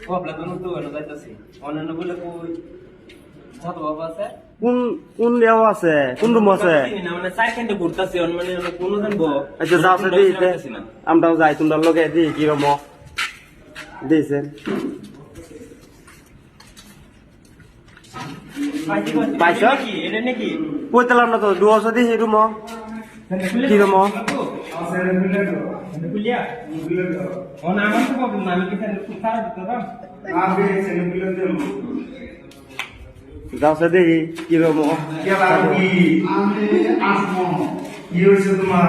বাবলা তো নতুন হলো যাইতাছি অন্যান্য বলে কই ছাত্র বাবা আছে কোন কোন লেও আছে কোন রুম আছে না মানে সাইকেন্ডে ঘুরতাছি মানে কোন জানবো আচ্ছা যাও সে দিতে আমরাও যাই তোমরা লগে দি কি রম দিছেন পাইছো কি এটা নাকি কইতালাম না তো দুয়াশো দি হে রুম কি রম কুলিয়া ও না আমার তো প্রবলেম আমি কি সারা দিতে পারব যাও সে দেখি কি রম কি হয়েছে তোমার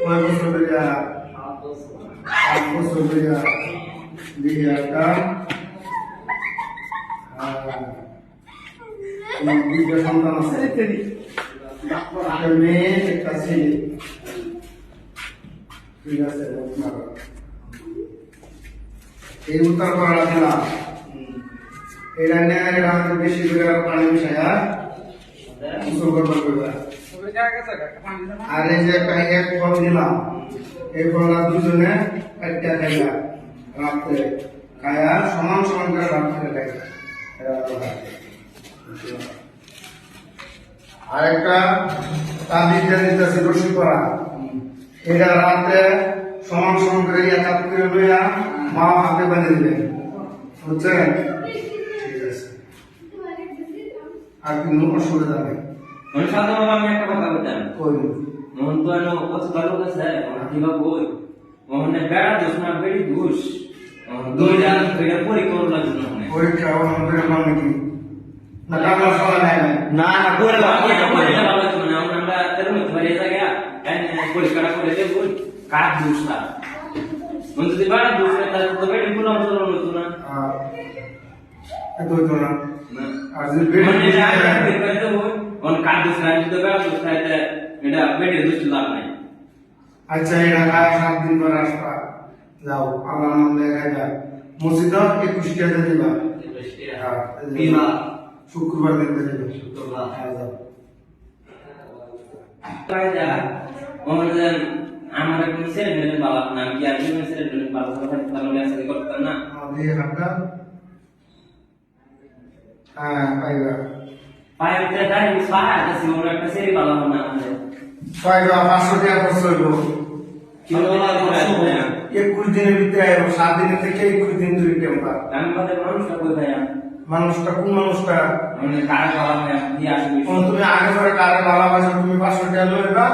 কয় বছর ধরিয়া 8 বছর ধরিয়া দিয়ে একটা দুইটা সন্তান আছে একটা মেয়ে একটা ছেলে ঠিক আছে এই উত্তর করা দিলাম এটা নিয়ে এটা আমাদের বেশি করে পানি মিশাইয়া গোসল করবার করবা আর এই যে একটা এক ফল দিলাম এই ফলটা দুজনে একটা খাইলা রাত্রে খায়া সমান সমান করে রাত্রে খাইলা আর একটা তাবিজটা দিতেছে রসি করা এটা রাত্রে সমান সমান করে এক হাত করে লইয়া মা হাতে বাঁধে দিলেন বুঝছেন ঠিক আছে আর কোনো অসুবিধা নেই মানে সাধারণত আমি একটা কথা বলতাম কই মোহন তো এনো কত ভালো আছে কিবা বই মোহনে বেড়া দোষ না বেড়ি দোষ দুইটা দুইটা পরীক্ষা লাগবে না পরীক্ষা আমাদের মানে কি না টাকা সরা নাই না না করে ভালো হতো না আমরা তেরো মধ্যে বাড়ি জায়গা পরীক্ষাটা করে দেব কার দোষ না মন যদি বেড়া দোষ না তাহলে তো বেড়ি কোনো আন্দোলন হতো না এত হইতো না আর যদি মানে বেড়ে করে দেব অন কার দোষ না যদি বেড়া দোষ না এটা বেড়ি দোষ লাভ নাই আচ্ছা এটা খায় 7 দিন পর আসবা যাও আল্লাহ নাম নিয়ে খাইবা মসজিদ 21 টাকা দিবা বিমা শুক্রবার দিন দিবা শুক্রবার যাও কায়দা আমাদের আমার একজন ছেলে বাবা নাম কি আর একজন ছেলে বাবা তাহলে আসলে করতেন না দিয়ে হাঁটা হ্যাঁ পাইবা পাইতে তাই সাহা আছে ওর একটা ছেলে বাবা না আমাদের পাইবা 500 টাকা খরচ হইব কিলো করে 21 দিনের ভিতরে 7 দিনের থেকে 21 দিন ধরে টেম্পার আমি বাদে মানুষটা কই ভাইয়া মানুষটা কোন মানুষটা মানে কার বাবা দিয়ে আসবে তুমি আগে পরে কারে ভালোবাসো তুমি 500 টাকা লইবা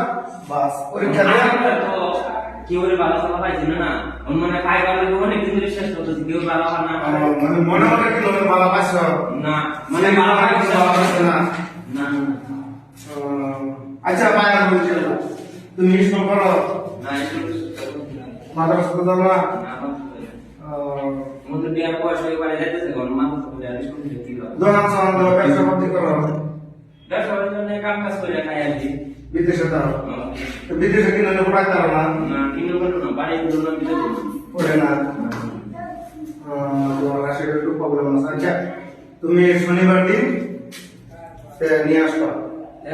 বাস পরীক্ষা দিয়ে কি ওরে বাবা সবাই পাইছে না মানে খাই বাবা অনেক দিন ধরে শেষ করতেছে কেউ বাবা না মানে মনে মনে কি তুমি ভালোবাসো না মানে ভালোবাসো না না আচ্ছা মায়া বলছি তুমি ইসলাম করো না মাদ্রাসা তো যাও না মধ্যে বিয়ার বয়স হয়ে বাড়ি যাইতেছে কোন মানুষ তো বিয়ার স্কুল থেকে কি হয় দোকান সামান দাও ব্যবসা করতে করো ব্যবসার জন্য কাম কাজ করে খাই আর কি বিদেশে দাও বিদেশে কিনে নেবো পাইতে পারো না না কিনে বলো না বাড়ি গুলো না বিদেশে পড়ে না তোমার সেটা একটু প্রবলেম আছে আচ্ছা তুমি শনিবার দিন নিয়ে আসবা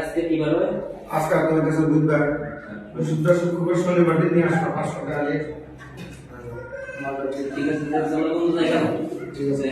আজকে কি বলো আজকে তোমার কাছে বুধবার শুক্রবার শুক্রবার শনিবার দিন নিয়ে আসবা 500 টাকা দিয়ে ঠিক আছে তাহলে বন্ধু যাই ঠিক আছে